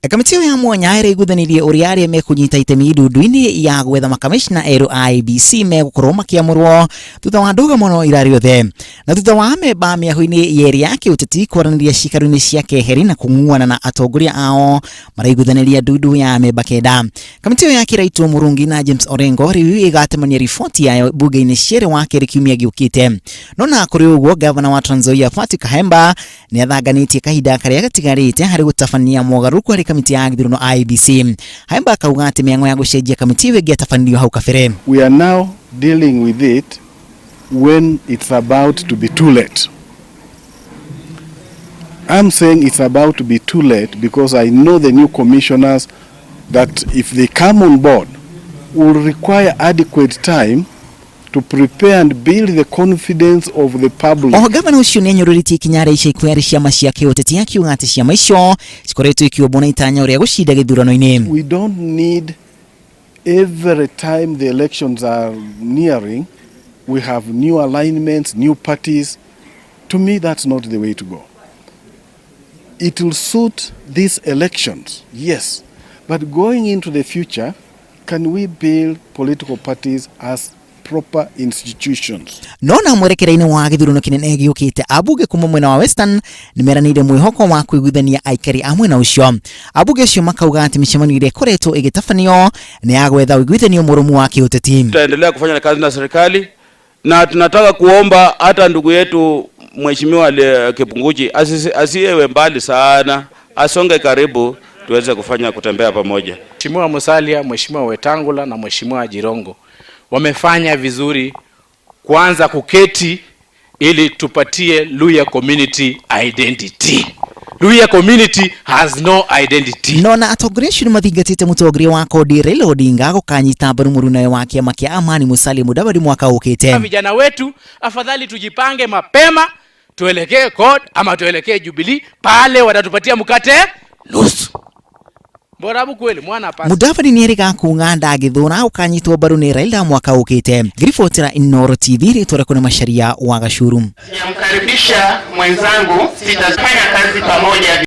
Kamiti ya mwanya iguthanirie uriari mekunyita itemi idundu-ini ya gwetha makamishna eru IEBC megukorwo makiamurwo thutha wa ndũgamo irari othe na thutha wa ameba miahu-ini yeri yake uteti kwaraniria cikaru-ini cia keheri na kung'uana na atongoria ao maraiguthaniria ndundu ya ameba kenda. Kamiti ya Kiraitu Murungi na James Orengo riu igatemania riboti yayo bunge-ini ciere wa keri kiumia giukite. Nona kuri uguo gavana wa Trans Nzoia Patrick Kahemba ni athanganitie kahinda karia gatigarite hari gutabania mogaruku hari kamiti ya githurano IEBC. Kahemba akauga ati miango ya gucenjia kamiti wegi atafanio hau kabere. We are now dealing with it when it's about to be too late. I'm saying it's about to be too late because I know the new commissioners that if they come on board will require adequate time to prepare and build the confidence of the public. Gavana ucio ni anyururitie kinyare ica ikweri ciama cia kiuteti akiuga ati ciama icio cikoretwo ikiobona itanya uria gucinda githurano-ini. We don't need every time the elections are nearing we have new alignments, new parties. To me that's not the way to go. It will suit these elections, yes, but going into the future, can we build political parties as proper institutions? Nona mwerekera-ini wa githurano kinene giukite abunge kuma mwena wa Western nimeranire mwihoko wa kuiguthania aikari amwe na ucio. Abunge ucio makauga ati micemanio iria ikoretwo igitafanio ni ya gwetha uiguithanio murumu wa kiuteti. Tutaendelea kufanya kazi na serikali na tunataka kuomba hata ndugu yetu Mheshimiwa Kipunguji asiwe mbali sana, asonge karibu tuweze kutembea pamoja. Mheshimiwa Musalia, Mheshimiwa Wetangula na Mheshimiwa Jirongo wamefanya vizuri kuanza kuketi ili tupatie Luhya community identity. Luhya community has no identity. Nona atongoria acio mathingatite mutongoria wa kodi Raila Odinga gukanyita mbaru murunawe wa kiama kia Amani Musalia Mudavadi mwaka ukite. Vijana wetu afadhali tujipange mapema tuelekee CORD ama tuelekee Jubilee, pale watatupatia mkate nusu. Borabu kweli mwana pasi. Mudavadi ni erika kuunga ndagithuna ukanyitwo mbaru ni Raila mwaka ukite. Grifotira Inoro TV ritore kuna masharia wa Gashuru. Namkaribisha mwenzangu, tutafanya kazi pamoja.